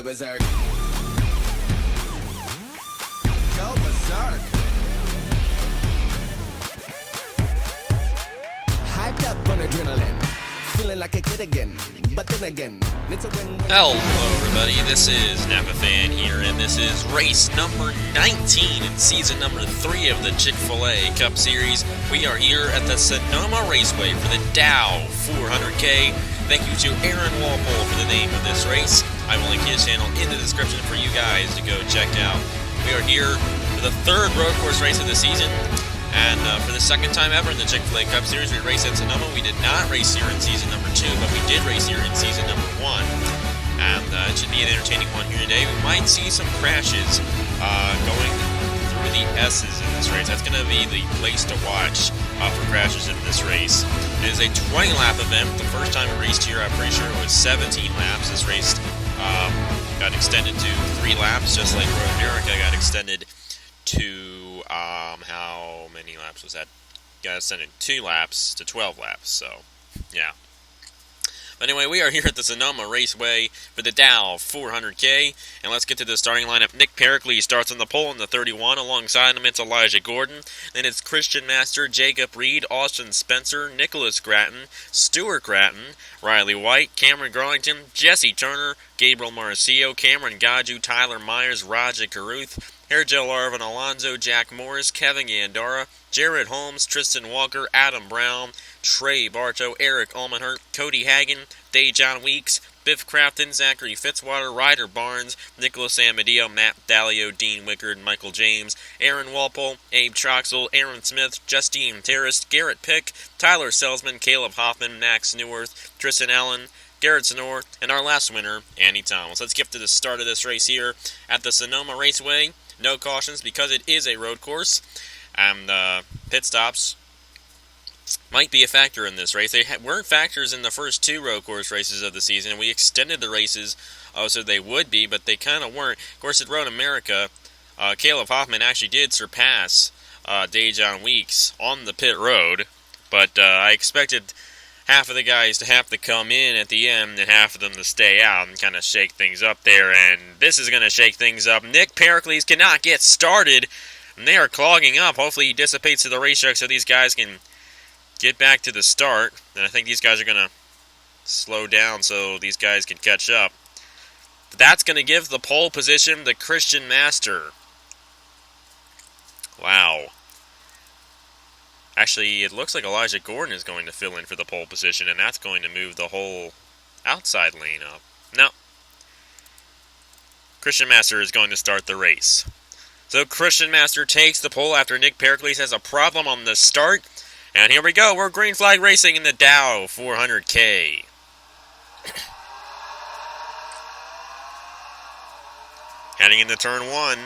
berserk. Go berserk. Hyped up on adrenaline. Feeling like a kid again. But then again, it's a win. Hello everybody, this is NAPA here, and this is race number 19 in season number 3 of the Chick-fil-A Cup Series. We are here at the Sonoma Raceway for the Dow 400K. Thank you to Aaron Walpole for the name of this race. I will link his channel in the description for you guys to go check out. We are here for the third road course race of the season. And for the second time ever in the Chick-fil-A Cup Series, we raced at Sonoma. We did not race here in season number 2, but we did race here in season number 1. And it should be an entertaining one here today. We might see some crashes going through the S's in this race. That's going to be the place to watch for crashes in this race. It is a 20-lap event. The first time we raced here, I'm pretty sure it was 17 laps. This race got extended to 3 laps, just like Road America got extended to... how many laps was that? Got extended 2 laps to 12 laps, so, yeah. But anyway, we are here at the Sonoma Raceway for the Dow 400K, and let's get to the starting lineup. Nick Pericles starts on the pole in the 31. Alongside him, it's Elijah Gordon. Then it's Christian Master, Jacob Reed, Austin Spencer, Nicholas Gratton, Stuart Gratton, Riley White, Cameron Garlington, Jesse Turner, Gabriel Marcio, Cameron Gaju, Tyler Myers, Raja Caruth, Hergel Arvin Alonso, Jack Morris, Kevin Gandara, Jared Holmes, Tristan Walker, Adam Brown, Trey Bartow, Eric Almenhurt, Cody Hagan, Dejan Weeks, Biff Crafton, Zachary Fitzwater, Ryder Barnes, Nicholas Amadeo, Matt Dalio, Dean Wickard, Michael James, Aaron Walpole, Abe Troxel, Aaron Smith, Justine Terrace, Garrett Pick, Tyler Selsman, Caleb Hoffman, Max Newworth, Tristan Allen, Garrett Sonor, and our last winner, Andy Thomas. Let's get to the start of this race here at the Sonoma Raceway. No cautions because it is a road course, and pit stops might be a factor in this race. They weren't factors in the first 2 road course races of the season, and we extended the races so they would be, but they kind of weren't. Of course, at Road America, Caleb Hoffman actually did surpass Dejan Weeks on the pit road, but I expected half of the guys to have to come in at the end and half of them to stay out and kind of shake things up there, and this is going to shake things up. Nick Pericles cannot get started, and they are clogging up. Hopefully he dissipates to the racetrack so these guys can get back to the start, and I think these guys are going to slow down so these guys can catch up. That's going to give the pole position to Christian Master. Wow. Actually, it looks like Elijah Gordon is going to fill in for the pole position, and that's going to move the whole outside lane up. No. Christian Master is going to start the race. So Christian Master takes the pole after Nick Pericles has a problem on the start. And here we go. We're green flag racing in the Dow 400K. Heading into turn 1.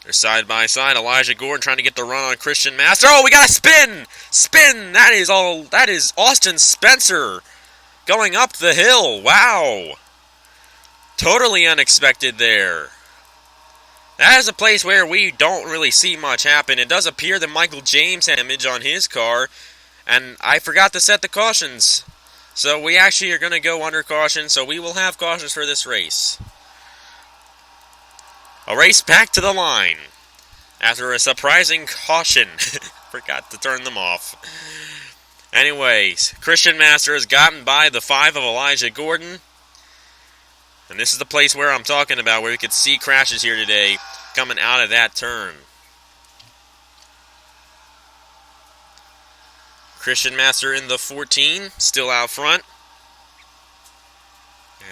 They're side by side. Elijah Gordon trying to get the run on Christian Master. Oh, we got a spin! Spin! That is Austin Spencer going up the hill. Wow. Totally unexpected there. That is a place where we don't really see much happen. It does appear that Michael James had damage on his car, and I forgot to set the cautions. So we actually are going to go under caution, so we will have cautions for this race. A race back to the line after a surprising caution. Forgot to turn them off. Anyways, Christian Master has gotten by the 5 of Elijah Gordon. And this is the place where I'm talking about, where we could see crashes here today coming out of that turn. Christian Master in the 14, still out front.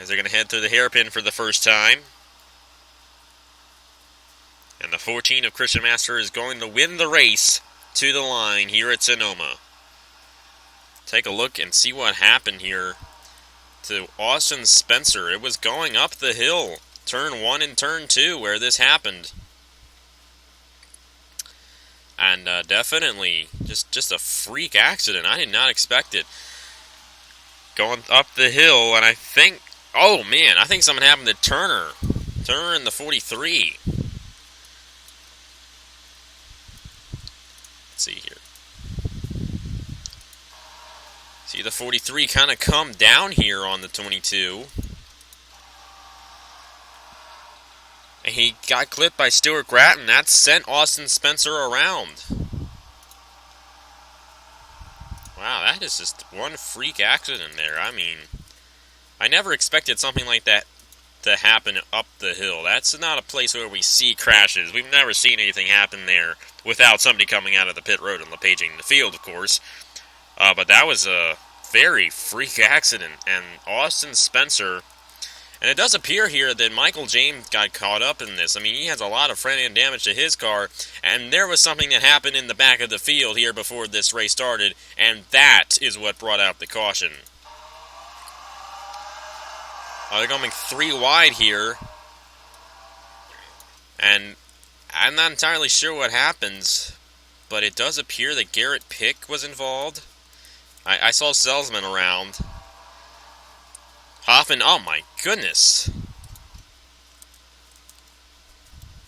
As they're going to head through the hairpin for the first time. And the 14 of Christian Master is going to win the race to the line here at Sonoma. Take a look and see what happened here to Austin Spencer. It was going up the hill, turn 1 and turn 2, where this happened. And definitely just a freak accident. I did not expect it. Going up the hill, and I think, oh man, I think something happened to Turner. Turner in the 43. Let's see here. See the 43 kind of come down here on the 22. And he got clipped by Stuart Grattan. That sent Austin Spencer around. Wow, that is just one freak accident there. I mean, I never expected something like that to happen up the hill. That's not a place where we see crashes. We've never seen anything happen there without somebody coming out of the pit road and LePaging the field, of course. But that was a very freak accident. And Austin Spencer... And it does appear here that Michael James got caught up in this. I mean, he has a lot of front-end damage to his car, and there was something that happened in the back of the field here before this race started, and that is what brought out the caution. They're going 3 wide here, and I'm not entirely sure what happens, but it does appear that Garrett Pick was involved. I saw Salesman around. Hoffman, oh my goodness.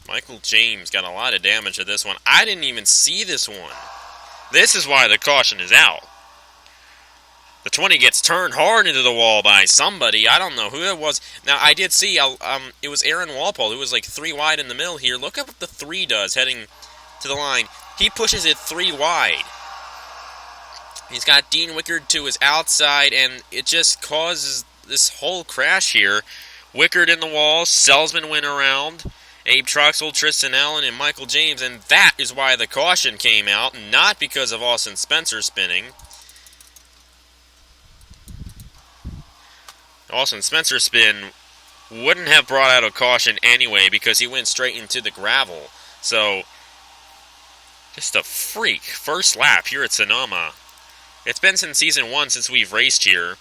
Michael James got a lot of damage to this one. I didn't even see this one. This is why the caution is out. The 20 gets turned hard into the wall by somebody. I don't know who it was. Now, I did see, it was Aaron Walpole, who was like 3 wide in the middle here. Look at what the 3 does heading to the line. He pushes it 3 wide. He's got Dean Wickard to his outside, and it just causes this whole crash here. Wickard in the wall, Salesman went around, Abe Troxel, Tristan Allen, and Michael James, and that is why the caution came out, not because of Austin Spencer spinning. Austin Spencer's spin wouldn't have brought out a caution anyway because he went straight into the gravel. So, just a freak first lap here at Sonoma. It's been since Season 1 since we've raced here.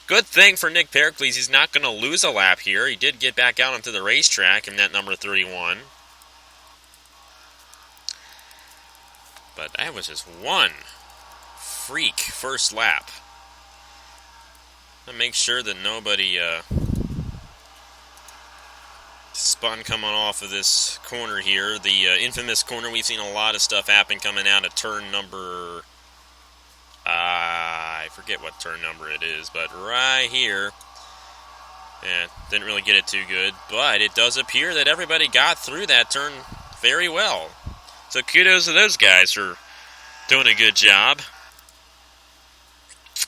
Good thing for Nick Pericles, he's not going to lose a lap here. He did get back out onto the racetrack in that number 31. But that was just one freak first lap. To make sure that nobody spun coming off of this corner here. The infamous corner. We've seen a lot of stuff happen coming out of turn number... I forget what turn number it is, but right here. Yeah, didn't really get it too good, but it does appear that everybody got through that turn very well. So kudos to those guys for doing a good job.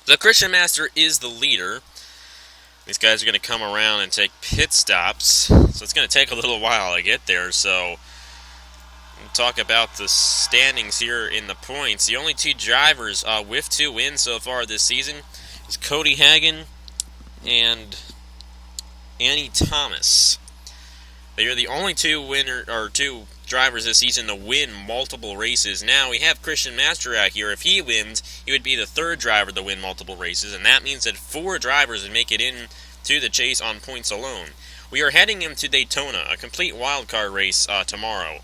The Christian Master is the leader. These guys are going to come around and take pit stops, so it's going to take a little while to get there. So we'll talk about the standings here in the points. The only 2 drivers with 2 wins so far this season is Cody Hagan and Annie Thomas. They are the only 2 drivers this season to win multiple races. Now, we have Christian Masterak here. If he wins, he would be the 3rd driver to win multiple races, and that means that 4 drivers would make it in to the chase on points alone. We are heading into Daytona, a complete wildcard race tomorrow.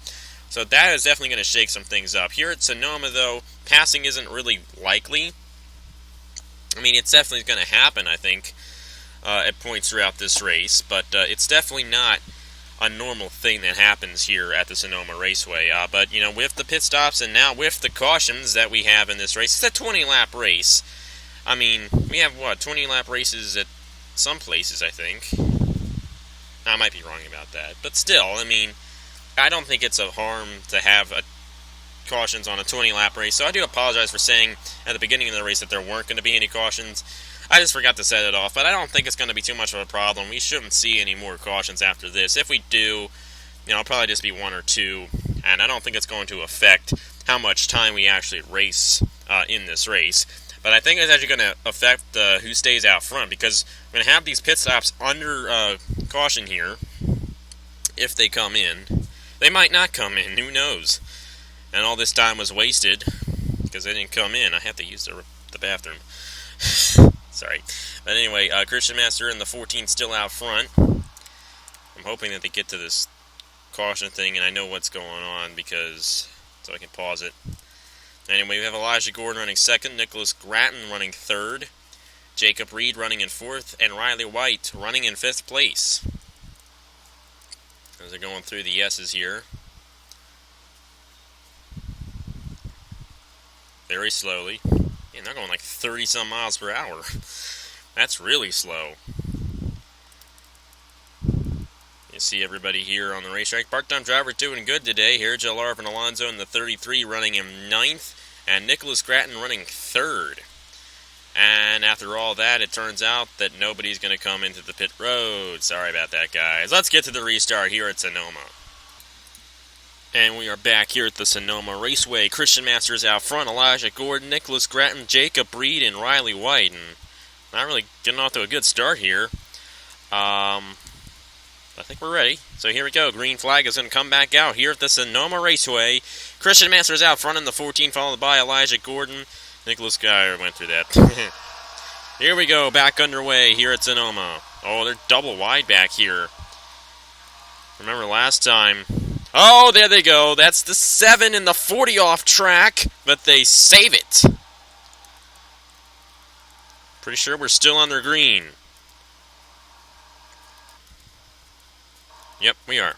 So that is definitely going to shake some things up. Here at Sonoma, though, passing isn't really likely. I mean, it's definitely going to happen, I think, at points throughout this race, but it's definitely not a normal thing that happens here at the Sonoma Raceway. But, you know, with the pit stops and now with the cautions that we have in this race, it's a 20-lap race. I mean, we have, 20-lap races at some places, I think. I might be wrong about that. But still, I mean, I don't think it's a harm to have cautions on a 20-lap race. So I do apologize for saying at the beginning of the race that there weren't going to be any cautions. I just forgot to set it off, but I don't think it's going to be too much of a problem. We shouldn't see any more cautions after this. If we do, you know, it'll probably just be 1 or 2, and I don't think it's going to affect how much time we actually race in this race. But I think it's actually going to affect who stays out front, because we're going to have these pit stops under caution here if they come in. They might not come in, who knows? And all this time was wasted because they didn't come in. I have to use the bathroom. Sorry. But anyway, Christian Master and the 14 still out front. I'm hoping that they get to this caution thing and I know what's going on so I can pause it. Anyway, we have Elijah Gordon running 2nd, Nicholas Grattan running 3rd, Jacob Reed running in 4th, and Riley White running in 5th place. As they're going through the S's here. Very slowly. Man, they're going like 30 some miles per hour. That's really slow. You see everybody here on the racetrack. Part-time driver doing good today. Here, Joe Larvin Alonso in the 33 running in 9th, and Nicholas Gratton running 3rd. And after all that, it turns out that nobody's going to come into the pit road. Sorry about that, guys. Let's get to the restart here at Sonoma. And we are back here at the Sonoma Raceway. Christian Masters out front, Elijah Gordon, Nicholas Gratton, Jacob Reed, and Riley White. And not really getting off to a good start here. I think we're ready. So here we go. Green flag is going to come back out here at the Sonoma Raceway. Christian Masters out front in the 14, followed by Elijah Gordon. Nicholas Geyer went through that. Here we go, back underway here at Sonoma. Oh, they're double wide back here. Remember last time. Oh, there they go. That's the 7 and the 40 off track, but they save it. Pretty sure we're still on their green. Yep, we are.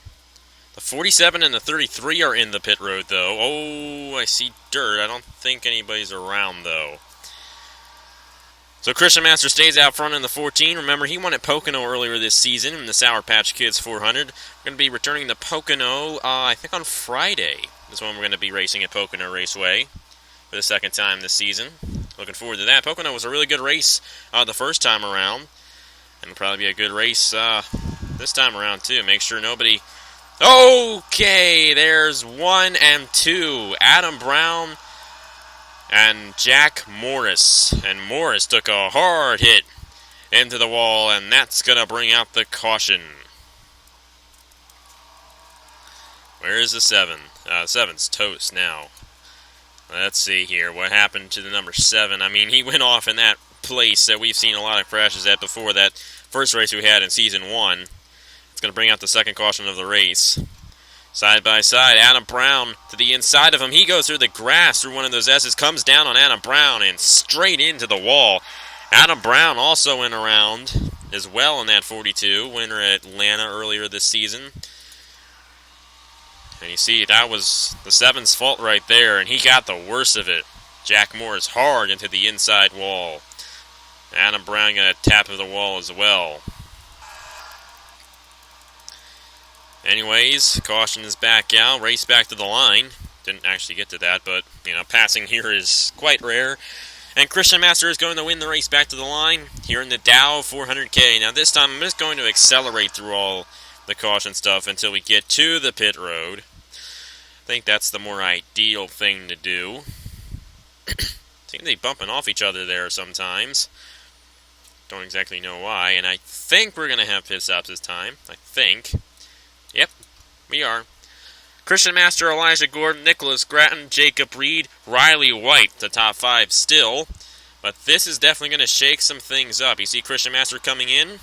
The 47 and the 33 are in the pit road, though. Oh, I see dirt. I don't think anybody's around, though. So Christian Master stays out front in the 14. Remember, he won at Pocono earlier this season in the Sour Patch Kids 400. We're going to be returning to Pocono, I think on Friday. This one we're going to be racing at Pocono Raceway for the second time this season. Looking forward to that. Pocono was a really good race the first time around. And it'll probably be a good race this time around, too. Make sure nobody... Okay, there's 1 and 2. Adam Brown and Jack Morris. And Morris took a hard hit into the wall, and that's going to bring out the caution. Where is the 7? 7's toast now. Let's see here. What happened to the number 7? I mean, he went off in that place that we've seen a lot of crashes at before, that first race we had in Season 1. It's going to bring out the second caution of the race. Side by side, Adam Brown to the inside of him. He goes through the grass through one of those S's, comes down on Adam Brown and straight into the wall. Adam Brown also went around as well in that 42, winner at Atlanta earlier this season. And you see, that was the 7's fault right there, and he got the worst of it. Jack Morris hard into the inside wall. Adam Brown got a tap of the wall as well. Anyways, caution is back out, race back to the line. Didn't actually get to that, but, passing here is quite rare. And Christian Master is going to win the race back to the line here in the Dow 400K. Now this time I'm just going to accelerate through all the caution stuff until we get to the pit road. I think that's the more ideal thing to do. Seem they bumping off each other there sometimes. Don't exactly know why, and I think we're going to have pit stops this time. I think. Yep, we are. Christian Master, Elijah Gordon, Nicholas Gratton, Jacob Reed, Riley White, the top 5 still. But this is definitely going to shake some things up. You see Christian Master coming in.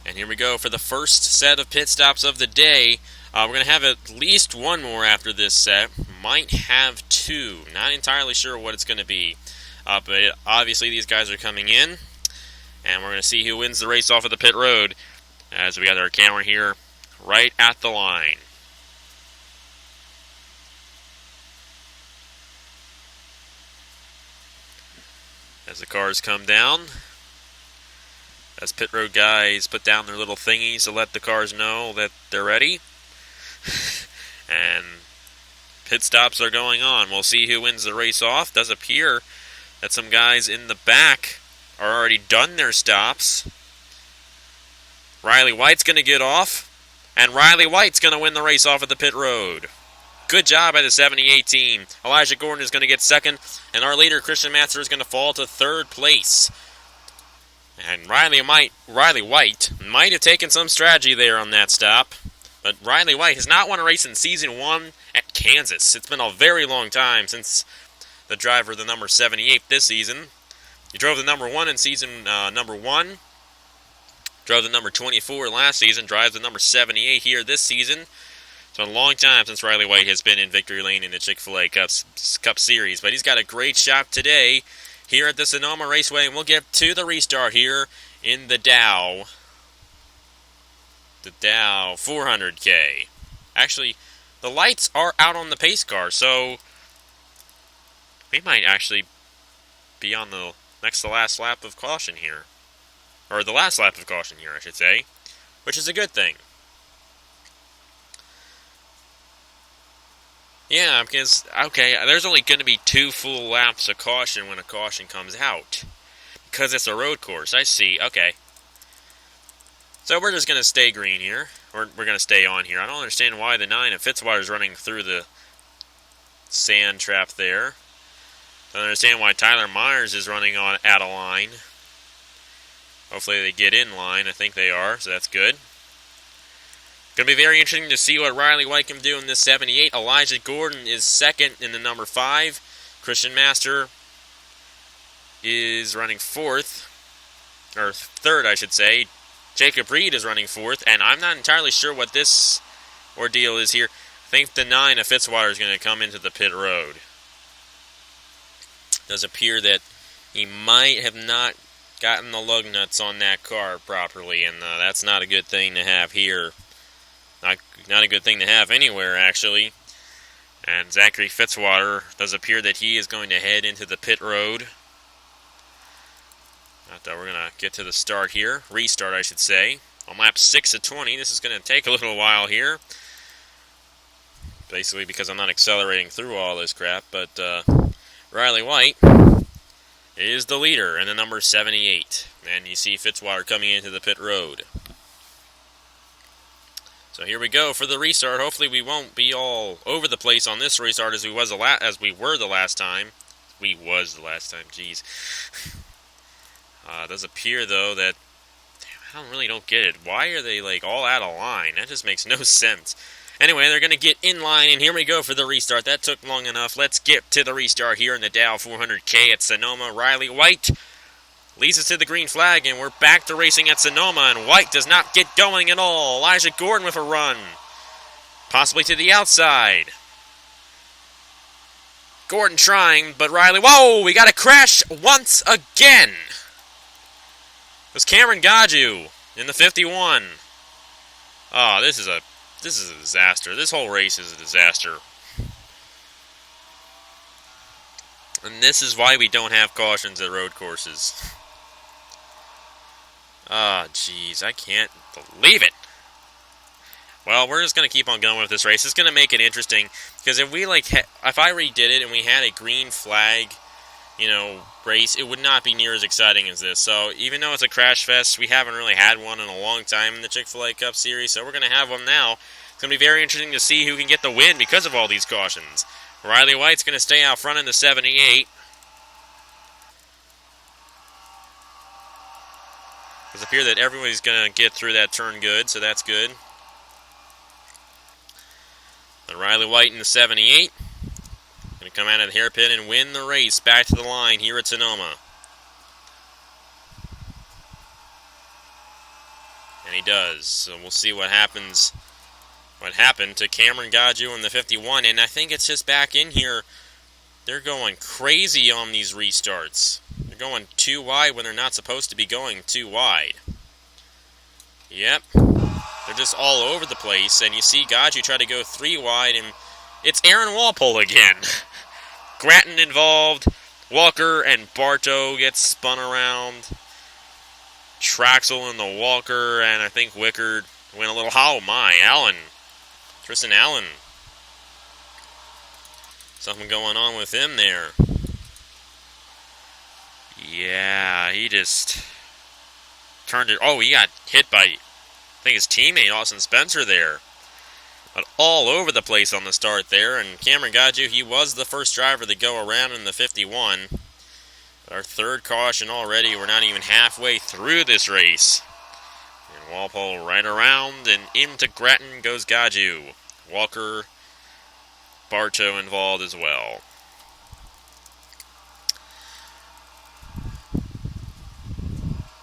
And here we go for the first set of pit stops of the day. We're going to have at least one more after this set. Might have 2. Not entirely sure what it's going to be. But obviously these guys are coming in. And we're going to see who wins the race off of the pit road. As we got our camera here right at the line. As the cars come down, as pit road guys put down their little thingies to let the cars know that they're ready. And pit stops are going on. We'll see who wins the race off. Does appear that some guys in the back are already done their stops. Riley White's going to get off, and Riley White's going to win the race off of the pit road. Good job by the 78 team. Elijah Gordon is going to get second, and our leader, Christian Master, is going to fall to third place. And Riley White might have taken some strategy there on that stop, but Riley White has not won a race in Season 1 at Kansas. It's been a very long time since the driver of the number 78 this season. He drove the number 1 in Season number 1. Drove the number 24 last season, drives the number 78 here this season. It's been a long time since Riley White has been in victory lane in the Chick-fil-A Cup Series, but he's got a great shot today here at the Sonoma Raceway, and we'll get to the restart here in the Dow 400K. Actually, the lights are out on the pace car, so We might actually be on the next to last lap of caution here. Or the last lap of caution here, I should say. Which is a good thing. Yeah, because, okay, there's only going to be 2 full laps of caution when a caution comes out. Because it's a road course, I see, okay. So we're just going to stay green here. Or we're going to stay on here. I don't understand why the 9 of Fitzwater's running through the sand trap there. Don't understand why Tyler Myers is running on out of line. Hopefully they get in line. I think they are, so that's good. Going to be very interesting to see what Riley White can do in this 78. Elijah Gordon is second in the number 5. Christian Master is running 4th. Or 3rd, I should say. Jacob Reed is running 4th. And I'm not entirely sure what this ordeal is here. I think the 9 of Fitzwater is going to come into the pit road. It does appear that he might have not gotten the lug nuts on that car properly. And that's not a good thing to have here. Not a good thing to have anywhere, actually. And Zachary Fitzwater does appear that he is going to head into the pit road. We're going to get to the start here. Restart, I should say. On lap 6 of 20. This is going to take a little while here. Basically because I'm not accelerating through all this crap. But Riley White is the leader in the number 78. And you see Fitzwater coming into the pit road. So here we go for the restart. Hopefully we won't be all over the place on this restart as we were the last time. Jeez. It does appear though that I don't get it. Why are they like all out of line? That just makes no sense. Anyway, they're going to get in line, and here we go for the restart. That took long enough. Let's get to the restart here in the Dow 400K at Sonoma. Riley White leads us to the green flag, and we're back to racing at Sonoma, and White does not get going at all. Elijah Gordon with a run. Possibly to the outside. Gordon trying, but Riley... Whoa! We got a crash once again! It was Cameron Gaju in the 51. Oh, this is a disaster. This whole race is a disaster. And this is why we don't have cautions at road courses. Ah, jeez, I can't believe it. Well, we're just going to keep on going with this race. It's going to make it interesting, because if I redid it and we had a green flag, race, it would not be near as exciting as this. So, even though it's a crash fest, we haven't really had one in a long time in the Chick-fil-A Cup Series, so we're going to have one now. It's going to be very interesting to see who can get the win because of all these cautions. Riley White's going to stay out front in the 78. It appears that everybody's going to get through that turn good, so that's good. And Riley White in the 78. Going to come out of the hairpin and win the race back to the line here at Sonoma. And he does. So we'll see what happens. What happened to Cameron Gaju in the 51. And I think it's just back in here. They're going crazy on these restarts. They're going too wide when they're not supposed to be going too wide. Yep. They're just all over the place. And you see Gaju try to go 3 wide. And it's Aaron Walpole again. Grattan involved. Walker and Bartow get spun around. Traxel in the Walker. And I think Wickard went a little... Oh my, Allen. Tristan Allen. Something going on with him there. Yeah, he just turned it. Oh, he got hit by, I think, his teammate, Austin Spencer there. But all over the place on the start there. And Cameron Gaju, he was the first driver to go around in the 51. Our third caution already. We're not even halfway through this race. And Walpole right around, and into Grattan goes Gaju. Walker, Bartow involved as well.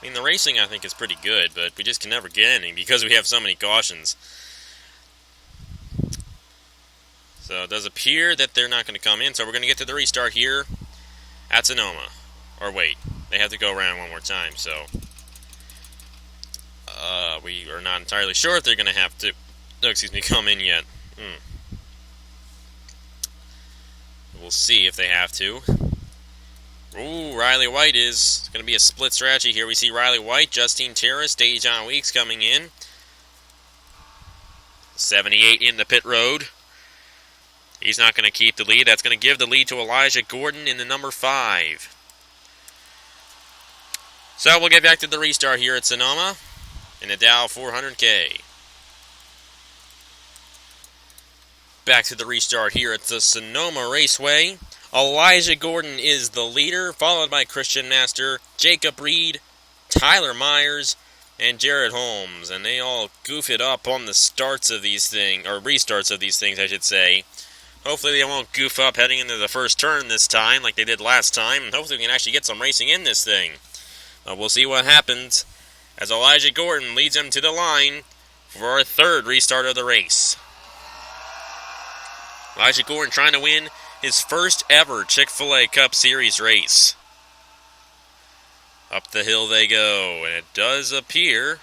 I mean, the racing, I think, is pretty good, but we just can never get any because we have so many cautions. So it does appear that they're not going to come in, so we're going to get to the restart here at Sonoma. Or wait, they have to go around one more time, so we are not entirely sure if they're going to have to, come in yet. We'll see if they have to. Ooh, Riley White is going to be a split strategy here. We see Riley White, Justine Terrace, Dejan Weeks coming in. 78 in the pit road. He's not going to keep the lead. That's going to give the lead to Elijah Gordon in the number 5. So we'll get back to the restart here at Sonoma in the Dow 400K. Back to the restart here at the Sonoma Raceway. Elijah Gordon is the leader, followed by Christian Master, Jacob Reed, Tyler Myers, and Jared Holmes. And they all goof it up on the starts of these things, or restarts of these things, I should say. Hopefully they won't goof up heading into the first turn this time like they did last time. And hopefully we can actually get some racing in this thing. We'll see what happens as Elijah Gordon leads him to the line for our third restart of the race. Elijah Gordon trying to win his first ever Chick-fil-A Cup Series race. Up the hill they go, and it does appear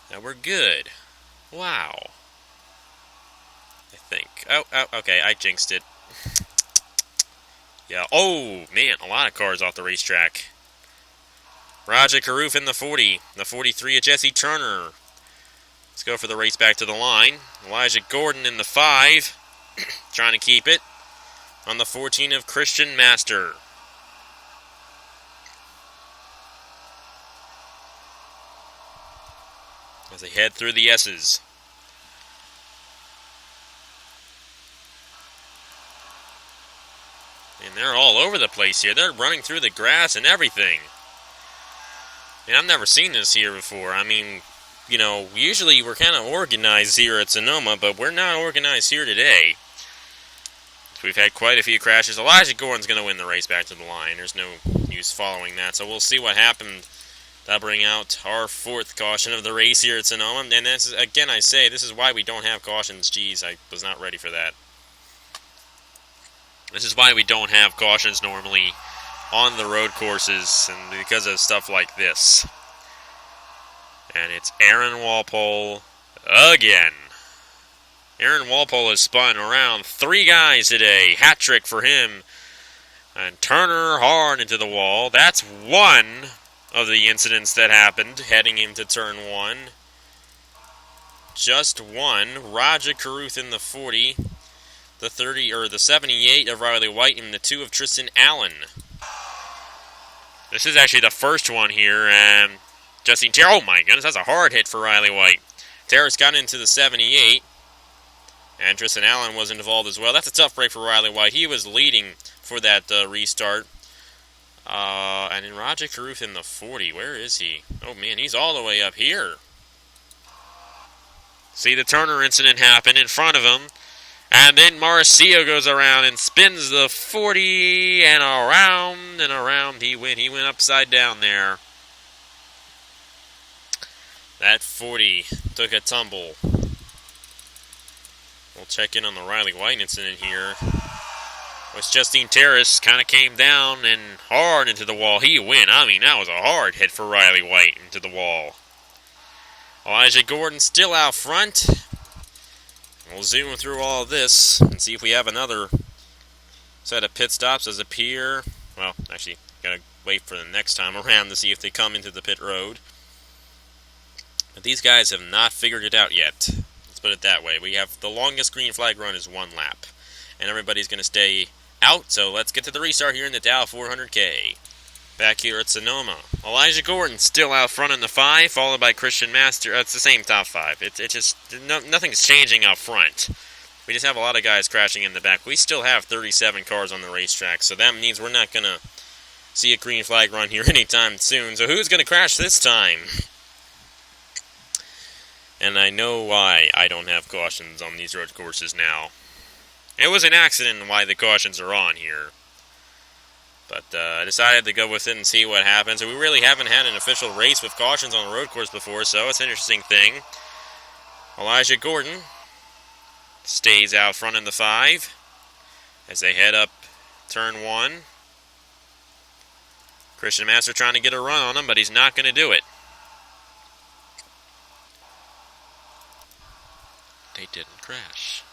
that we're good. Wow. I think. Oh, okay, I jinxed it. Yeah, oh, man, a lot of cars off the racetrack. Raja Karuf in the 40. The 43 of Jesse Turner. Let's go for the race back to the line. Elijah Gordon in the 5. Trying to keep it. On the 14 of Christian Master. As they head through the S's. And they're all over the place here. They're running through the grass and everything. And I've never seen this here before. I mean, you know, usually we're kind of organized here at Sonoma, but we're not organized here today. We've had quite a few crashes. Elijah Gordon's going to win the race back to the line. There's no use following that. So we'll see what happened. That'll bring out our 4th caution of the race here at Sonoma. And this is, again, I say, this is why we don't have cautions. Jeez, I was not ready for that. This is why we don't have cautions normally on the road courses, and because of stuff like this. And it's Aaron Walpole again. Aaron Walpole has spun around 3 guys today. Hat trick for him. And Turner hard into the wall. That's one of the incidents that happened heading into turn 1. Just one. Raja Karuth in the 40. The 30 or the 78 of Riley White and the 2 of Tristan Allen. This is actually the first one here. Justine Terrace, oh my goodness, that's a hard hit for Riley White. Terrace got into the 78. And Tristan Allen was involved as well. That's a tough break for Riley White. He was leading for that restart. And then Raja Karuth in the 40. Where is he? Oh man, he's all the way up here. See the Turner incident happen in front of him. And then Marcio goes around and spins the 40, and around he went. He went upside down there. That 40 took a tumble. We'll check in on the Riley White incident here. Was Justine Terrace kind of came down and hard into the wall. He went. I mean, that was a hard hit for Riley White into the wall. Elijah Gordon still out front. We'll zoom through all of this and see if we have another set of pit stops as appear. Well, actually, gotta wait for the next time around to see if they come into the pit road. But these guys have not figured it out yet. Let's put it that way. We have the longest green flag run is 1 lap. And everybody's going to stay out, so let's get to the restart here in the Dow 400K. Back here at Sonoma. Elijah Gordon still out front in the 5, followed by Christian Master. It's the same top 5. It's just, nothing's changing up front. We just have a lot of guys crashing in the back. We still have 37 cars on the racetrack, so that means we're not going to see a green flag run here anytime soon. So who's going to crash this time? And I know why I don't have cautions on these road courses now. It was an accident why the cautions are on here. But I decided to go with it and see what happens. And we really haven't had an official race with cautions on a road course before, so it's an interesting thing. Elijah Gordon stays out front in the 5 as they head up turn 1. Christian Master trying to get a run on him, but he's not going to do it. They didn't crash.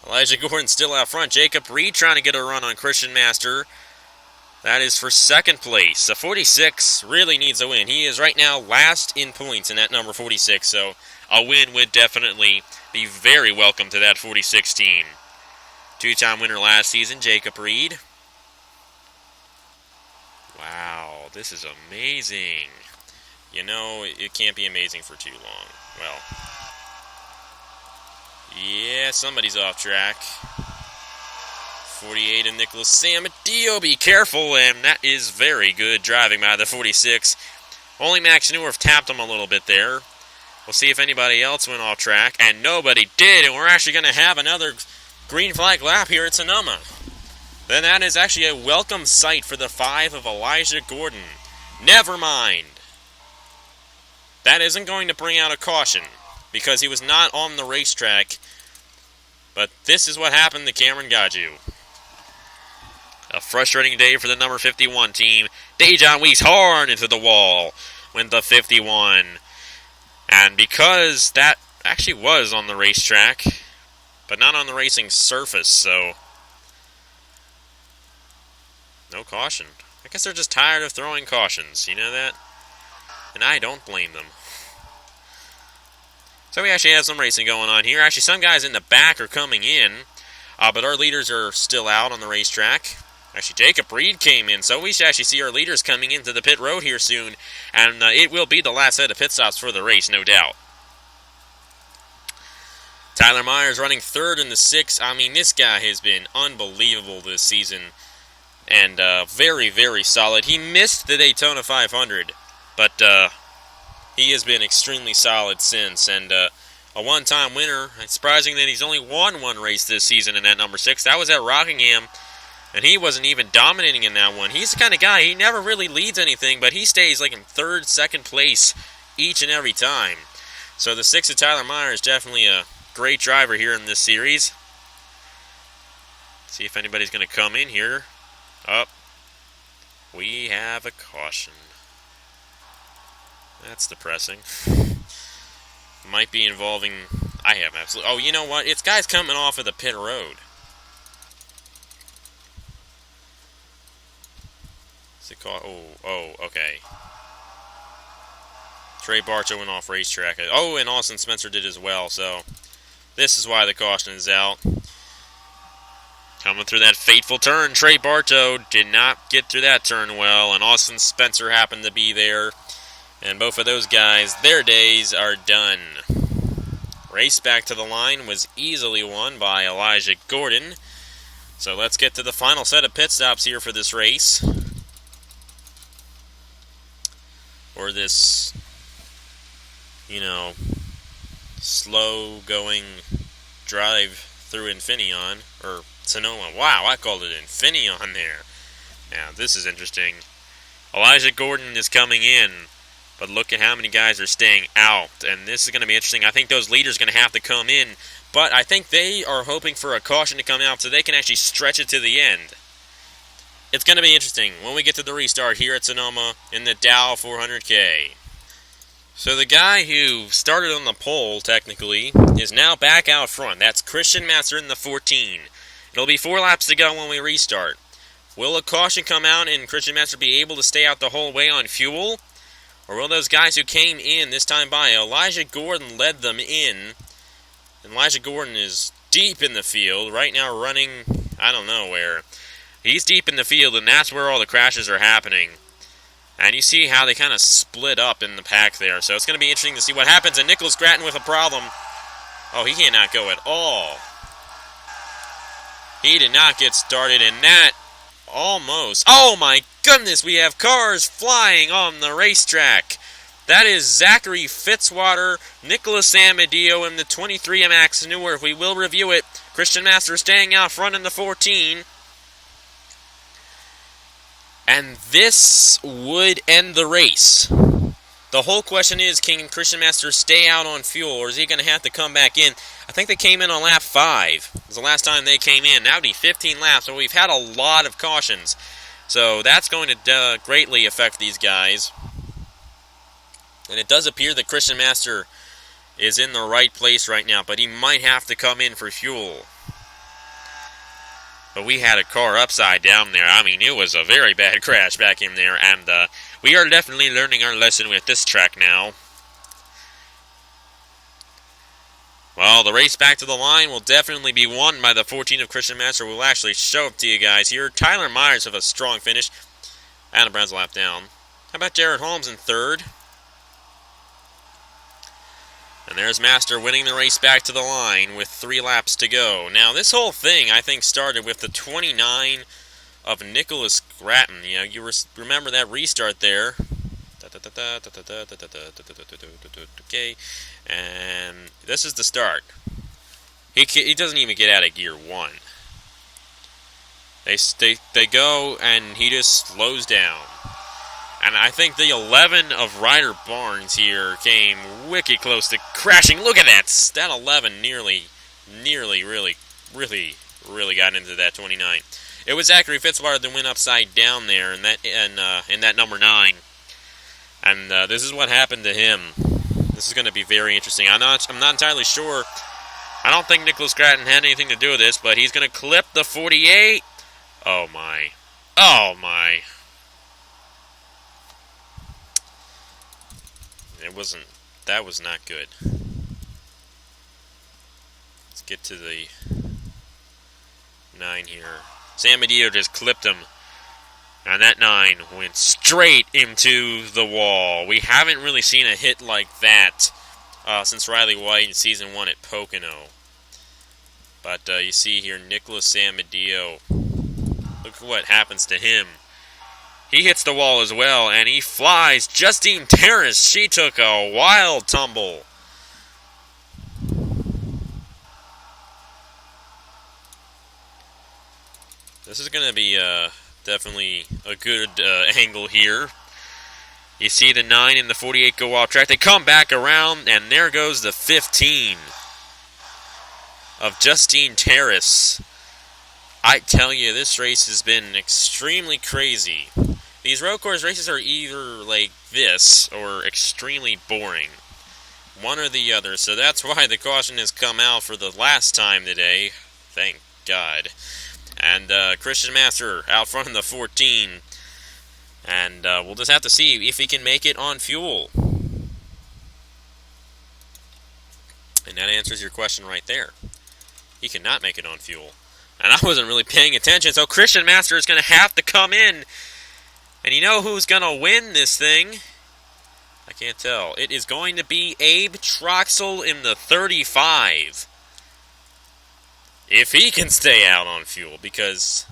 Elijah Gordon still out front. Jacob Reed trying to get a run on Christian Master. That is for second place. The 46 really needs a win. He is right now last in points in that number 46, so a win would definitely be very welcome to that 46 team. Two-time winner last season, Jacob Reed. Wow, this is amazing. You know, it can't be amazing for too long. Well, yeah, somebody's off track. 48 and Nicholas Samadillo, be careful, and that is very good driving by the 46. Only Max Newirth tapped him a little bit there. We'll see if anybody else went off track, and nobody did, and we're actually going to have another green flag lap here at Sonoma. Then that is actually a welcome sight for the 5 of Elijah Gordon. Never mind. That isn't going to bring out a caution, because he was not on the racetrack, but this is what happened to Cameron Gaju. A frustrating day for the number 51 team. Dejon Weeks hard into the wall with the 51. And because that actually was on the racetrack, but not on the racing surface, so no caution. I guess they're just tired of throwing cautions, you know that? And I don't blame them. So we actually have some racing going on here. Actually, some guys in the back are coming in, but our leaders are still out on the racetrack. Actually, Jacob Reed came in, so we should actually see our leaders coming into the pit road here soon, and it will be the last set of pit stops for the race, no doubt. Tyler Myers running third in the 6. I mean, this guy has been unbelievable this season, and very, very solid. He missed the Daytona 500, but he has been extremely solid since, and a one-time winner. It's surprising that he's only won one race this season in that number 6. That was at Rockingham. And he wasn't even dominating in that one. He's the kind of guy, he never really leads anything, but he stays like in third, second place each and every time. So the 6 of Tyler Myers is definitely a great driver here in this series. See if anybody's going to come in here. Up. We have a caution. That's depressing. Might be involving... I have absolutely... Oh, you know what? It's guys coming off of the pit road. Oh, okay. Trey Barcho went off racetrack. Oh, and Austin Spencer did as well, so this is why the caution is out. Coming through that fateful turn, Trey Barcho did not get through that turn well, and Austin Spencer happened to be there. And both of those guys, their days are done. Race back to the line was easily won by Elijah Gordon. So let's get to the final set of pit stops here for this race. Or this, you know, slow-going drive through Infineon, or Sonoma. Wow, I called it Infineon there. Now, this is interesting. Elijah Gordon is coming in, but look at how many guys are staying out, and this is going to be interesting. I think those leaders are going to have to come in, but I think they are hoping for a caution to come out so they can actually stretch it to the end. It's going to be interesting when we get to the restart here at Sonoma in the Dow 400K. So the guy who started on the pole, technically, is now back out front. That's Christian Master in the 14. It'll be 4 laps to go when we restart. Will a caution come out and Christian Master be able to stay out the whole way on fuel? Or will those guys who came in this time by, Elijah Gordon led them in. And Elijah Gordon is deep in the field, right now running, I don't know where. He's deep in the field, and that's where all the crashes are happening. And you see how they kind of split up in the pack there. So it's going to be interesting to see what happens. And Nicholas Gratton with a problem. Oh, he cannot go at all. He did not get started, and that almost... Oh, my goodness, we have cars flying on the racetrack. That is Zachary Fitzwater, Nicholas Samadillo, and the 23 Max Newirth. We will review it. Christian Master staying out front in the 14. And this would end the race. The whole question is, can Christian Master stay out on fuel, or is he going to have to come back in? I think they came in on lap 5. It was the last time they came in. That would be 15 laps, so we've had a lot of cautions. So that's going to greatly affect these guys. And it does appear that Christian Master is in the right place right now, but he might have to come in for fuel. But we had a car upside down there. I mean, it was a very bad crash back in there, and we are definitely learning our lesson with this track now. Well, the race back to the line will definitely be won by the 14 of Christian Master. We'll actually show up to you guys here. Tyler Myers with a strong finish. Adam Brown's a lap down. How about Jared Holmes in third? And there's Master winning the race back to the line with 3 laps to go. Now, this whole thing, I think, started with the 29 of Nicholas Gratton. You know, you remember that restart there. Okay, and this is the start. He doesn't even get out of gear 1. They go, and he just slows down. And I think the 11 of Ryder Barnes here came wicked close to crashing. Look at that! That 11 nearly really got into that 29. It was Zachary Fitzwater that went upside down there in that number 9. And this is what happened to him. This is going to be very interesting. I'm not entirely sure. I don't think Nicholas Gratton had anything to do with this, but he's going to clip the 48. Oh my. Oh my. That was not good. Let's get to the 9 here. Sam Medeo just clipped him. And that 9 went straight into the wall. We haven't really seen a hit like that since Riley White in Season 1 at Pocono. But you see here, Nicholas Samedeo. Look at what happens to him. He hits the wall as well, and he flies. Justine Terrace, she took a wild tumble. This is going to be definitely a good angle here. You see the 9 and the 48 go off track. They come back around, and there goes the 15 of Justine Terrace. I tell you, this race has been extremely crazy. These road course races are either like this or extremely boring. One or the other. So that's why the caution has come out for the last time today. Thank God. And Christian Master out front in the 14. And we'll just have to see if he can make it on fuel. And that answers your question right there. He cannot make it on fuel. And I wasn't really paying attention, so Christian Master is going to have to come in. And you know who's going to win this thing? I can't tell. It is going to be Abe Troxel in the 35. If he can stay out on fuel, because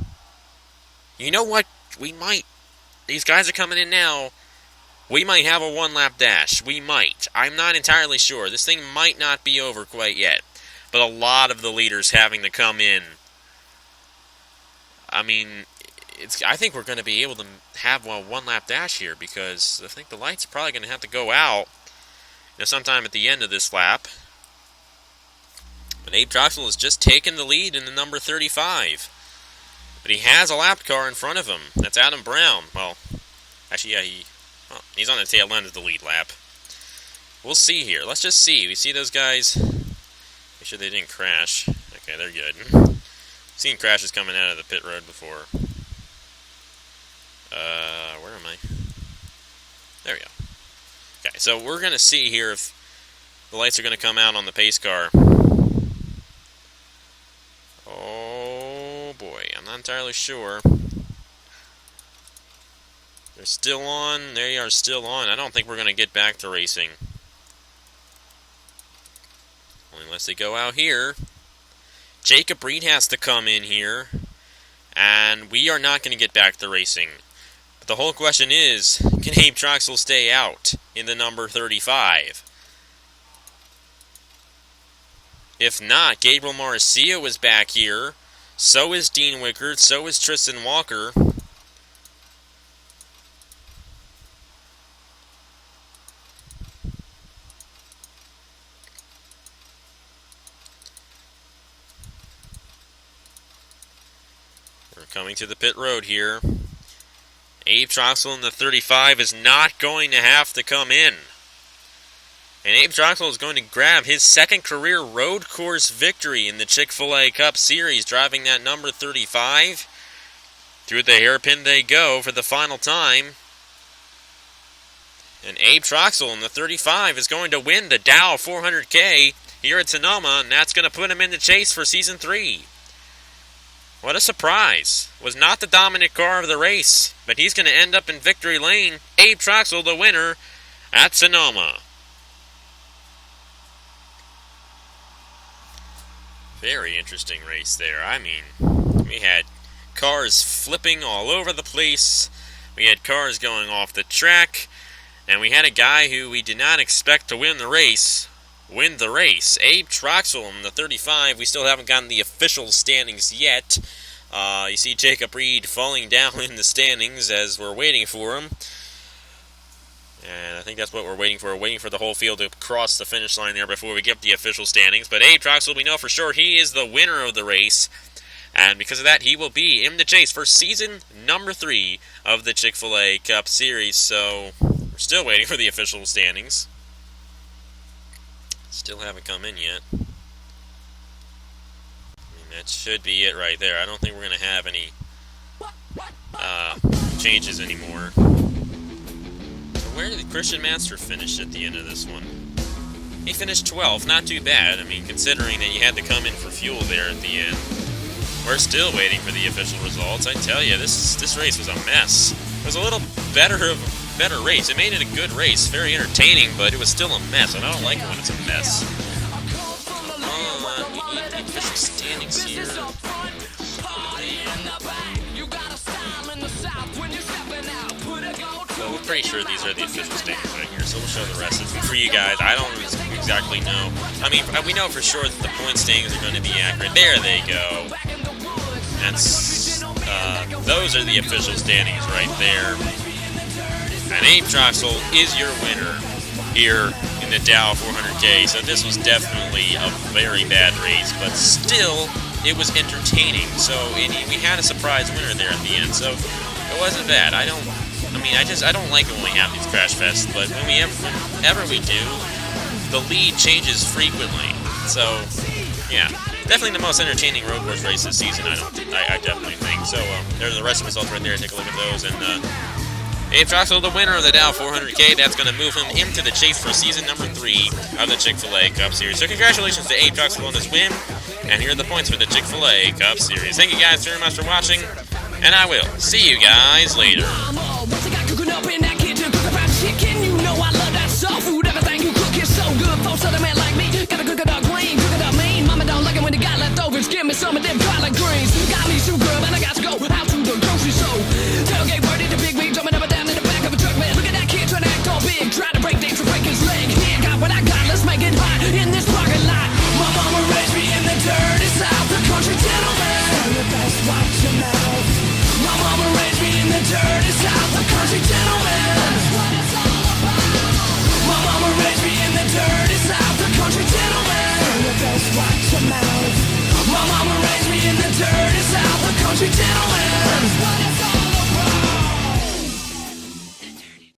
you know what? We might. These guys are coming in now. We might have a one-lap dash. We might. I'm not entirely sure. This thing might not be over quite yet. But a lot of the leaders having to come in. I mean, I think we're going to be able to have a one-lap dash here, because I think the lights are probably going to have to go out sometime at the end of this lap. But Abe Troxel has just taken the lead in the number 35. But he has a lap car in front of him. That's Adam Brown. Well, actually, yeah, he's on the tail end of the lead lap. We'll see here. Let's just see. We see those guys. Make sure they didn't crash. Okay, they're good. Seen crashes coming out of the pit road before. Where am I? There we go. Okay, so we're going to see here if the lights are going to come out on the pace car. Oh, boy. I'm not entirely sure. They're still on. They are still on. I don't think we're going to get back to racing. Only unless they go out here. Jacob Reed has to come in here. And we are not going to get back to racing. But the whole question is, can Abe Troxel stay out in the number 35? If not, Gabriel Mauricio is back here. So is Dean Wickard. So is Tristan Walker. We're coming to the pit road here. Abe Troxel in the 35 is not going to have to come in. And Abe Troxel is going to grab his second career road course victory in the Chick-fil-A Cup Series, driving that number 35. Through the hairpin they go for the final time. And Abe Troxel in the 35 is going to win the Dow 400K here at Sonoma, and that's going to put him in the chase for Season 3. What a surprise. Was not the dominant car of the race, but he's going to end up in victory lane. Abe Troxel, the winner at Sonoma. Very interesting race there. I mean, we had cars flipping all over the place. We had cars going off the track. And we had a guy who we did not expect to win the race. Abe Troxel in the 35. We still haven't gotten the official standings yet. You see Jacob Reed falling down in the standings as we're waiting for him. And I think that's what we're waiting for. We're waiting for the whole field to cross the finish line there before we get the official standings. But Abe Troxel, we know for sure he is the winner of the race. And because of that, he will be in the chase for season number 3 of the Chick-fil-A Cup Series. So we're still waiting for the official standings. Still haven't come in yet. I mean, that should be it right there. I don't think we're going to have any changes anymore. So where did Christian Master finish at the end of this one? He finished 12th. Not too bad. I mean, considering that you had to come in for fuel there at the end. We're still waiting for the official results. I tell you, this race was a mess. It was a little better race. It made it a good race, very entertaining, but it was still a mess, and I don't like it when it's a mess. Come on, we need the official standings here. Well, we're pretty sure these are the official standings right here, so we'll show the rest of them for you guys. I don't exactly know. I mean, we know for sure that the point standings are going to be accurate. There they go. That's those are the official standings right there. And Abe Troxel is your winner here in the Dow 400K. So this was definitely a very bad race, but still, it was entertaining. So we had a surprise winner there at the end. So it wasn't bad. I don't like it when we have these crash fests, but whenever we do, the lead changes frequently. So yeah, definitely the most entertaining road course race this season. I definitely think. So there's the rest of the results right there. Take a look at those. And Abe Troxel, the winner of the Dow 400K. That's going to move him into the chase for season number 3 of the Chick-fil-A Cup Series. So congratulations to Abe Troxel on this win. And here are the points for the Chick-fil-A Cup Series. Thank you guys very much for watching. And I will see you guys later.